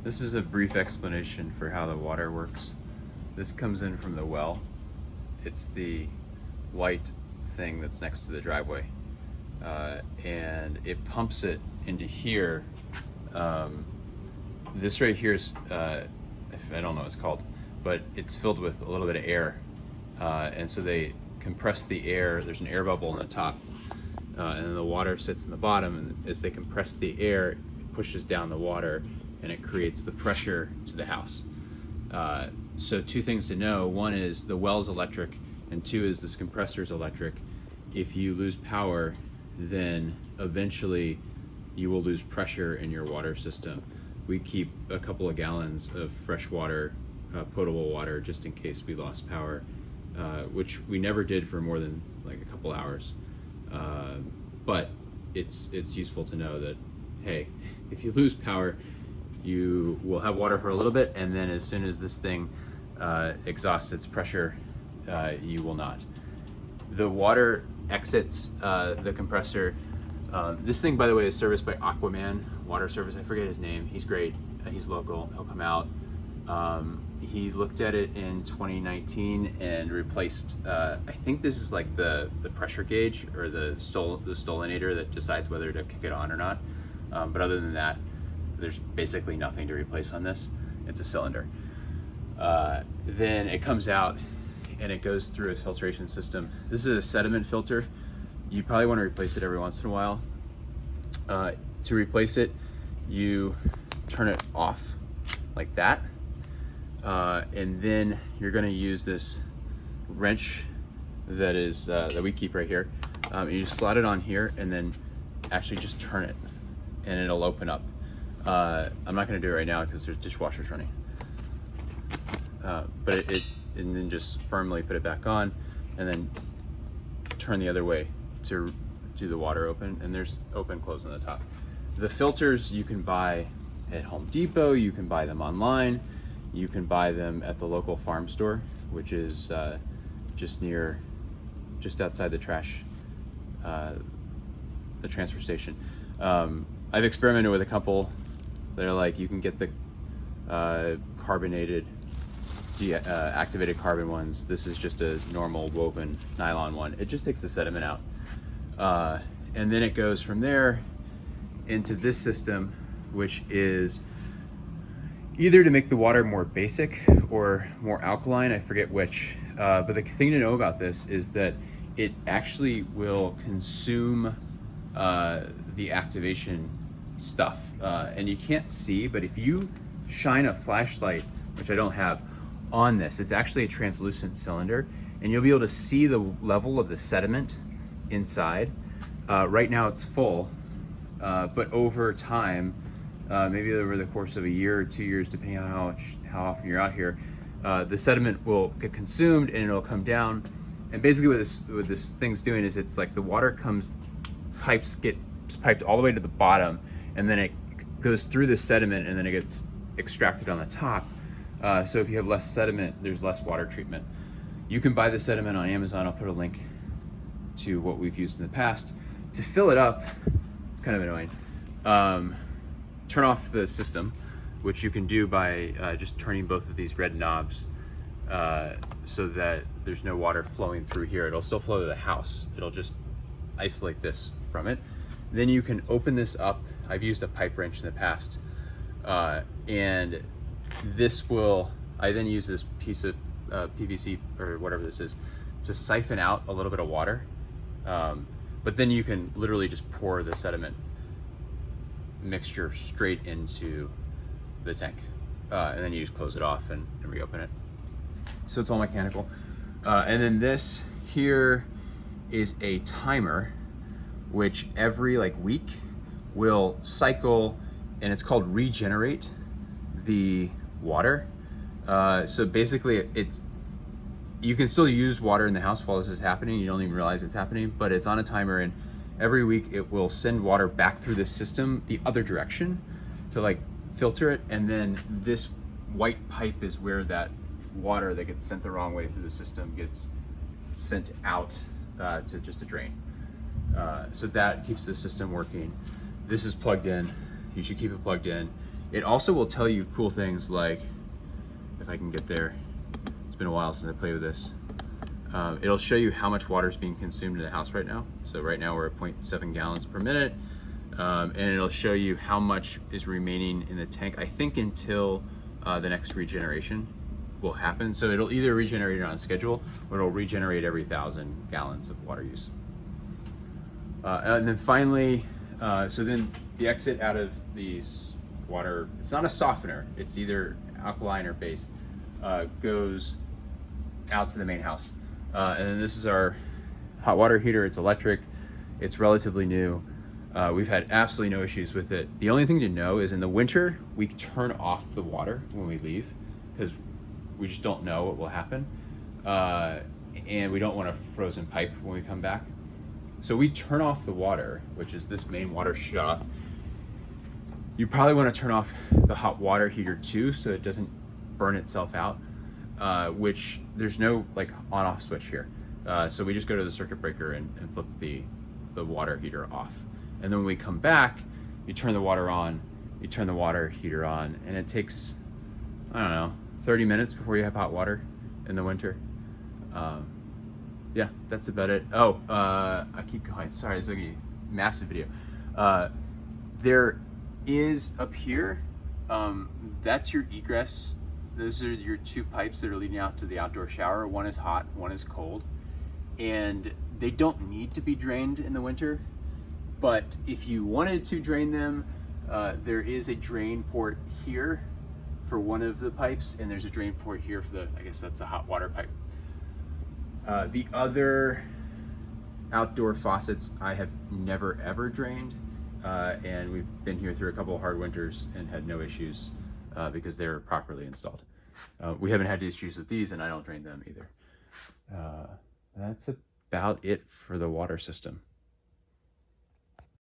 This is a brief explanation for how the water works. This comes in from the well. It's the white thing that's next to the driveway. And it pumps it into here. This right here is, I don't know what it's called, but it's filled with a little bit of air. And so they compress the air. There's an air bubble on the top. And then the water sits in the bottom, and as they compress the air, it pushes down the water and it creates the pressure to the house. So two things to know: one is the well's electric, and two is this compressor's electric. If you lose power, then eventually you will lose pressure in your water system. We keep a couple of gallons of fresh water, potable water, just in case we lost power, which we never did for more than like a couple hours. But it's useful to know that, hey, if you lose power, you will have water for a little bit, and then as soon as this thing exhausts its pressure, you will not. The water exits the compressor. This thing, by the way, is serviced by Aquaman Water Service. I forget his name. He's great. He's local. He'll come out. He looked at it in 2019 and replaced, I think this is like the pressure gauge or the stolinator that decides whether to kick it on or not. But other than that, there's basically nothing to replace on this. It's a cylinder. Then it comes out and it goes through a filtration system. This is a sediment filter. You probably want to replace it every once in a while. To replace it, you turn it off like that. And then you're going to use this wrench that is that we keep right here. You just slide it on here and then actually just turn it, and it'll open up. I'm not going to do it right now because there's dishwashers running. But and then just firmly put it back on, and then turn the other way to do the water open. And there's open, close on the top. The filters you can buy at Home Depot. You can buy them online. You can buy them at the local farm store, which is just outside the transfer station. I've experimented with a couple. They're like, you can get the carbonated, activated carbon ones. This is just a normal woven nylon one. It just takes the sediment out. And then it goes from there into this system, which is either to make the water more basic or more alkaline, I forget which. But the thing to know about this is that it actually will consume the activation stuff. And you can't see, but if you shine a flashlight, which I don't have, on this, it's actually a translucent cylinder, and you'll be able to see the level of the sediment inside. Right now it's full, but over time, maybe over the course of a year or 2 years, depending on how often you're out here, the sediment will get consumed and it'll come down. And basically what this thing's doing is, it's like the water gets piped all the way to the bottom, and then it goes through the sediment, and then it gets extracted on the top. So if you have less sediment, there's less water treatment. You can buy the sediment on Amazon. I'll put a link to what we've used in the past. To fill it up, it's kind of annoying. Turn off the system, which you can do by just turning both of these red knobs so that there's no water flowing through here. It'll still flow to the house. It'll just isolate this from it. Then you can open this up. I've used a pipe wrench in the past, and I then use this piece of PVC or whatever this is to siphon out a little bit of water. But then you can literally just pour the sediment mixture straight into the tank, and then you just close it off and reopen it. So it's all mechanical. And then this here is a timer, which every week will cycle, and it's called regenerate the water. So basically you can still use water in the house while this is happening. You don't even realize it's happening, but it's on a timer, and every week it will send water back through the system the other direction to filter it. And then this white pipe is where that water that gets sent the wrong way through the system gets sent out to just a drain. So that keeps the system working. This is plugged in. You should keep it plugged in. It also will tell you cool things like, if I can get there, it's been a while since I played with this. It'll show you how much water is being consumed in the house right now. So right now we're at 0.7 gallons per minute. And it'll show you how much is remaining in the tank, I think until the next regeneration will happen. So it'll either regenerate on schedule or it'll regenerate every 1,000 gallons of water use. And then finally, so then the exit out of these water, it's not a softener, it's either alkaline or base, goes out to the main house. And then this is our hot water heater. It's electric, it's relatively new. We've had absolutely no issues with it. The only thing to know is in the winter, we turn off the water when we leave because we just don't know what will happen. And we don't want a frozen pipe when we come back. So we turn off the water, which is this main water shut off. You probably want to turn off the hot water heater too, so it doesn't burn itself out, which there's no like on-off switch here. So we just go to the circuit breaker and flip the water heater off. And then when we come back, you turn the water on, you turn the water heater on, and it takes, I don't know, 30 minutes before you have hot water in the winter. Yeah, that's about it. Oh, I keep going. Sorry, it's like a massive video. There is up here, that's your egress. Those are your two pipes that are leading out to the outdoor shower. One is hot, one is cold. And they don't need to be drained in the winter. But if you wanted to drain them, there is a drain port here for one of the pipes, and there's a drain port here for the, I guess that's a hot water pipe. The other outdoor faucets I have never ever drained, and we've been here through a couple of hard winters and had no issues because they're properly installed. We haven't had issues with these, and I don't drain them either. That's about it for the water system.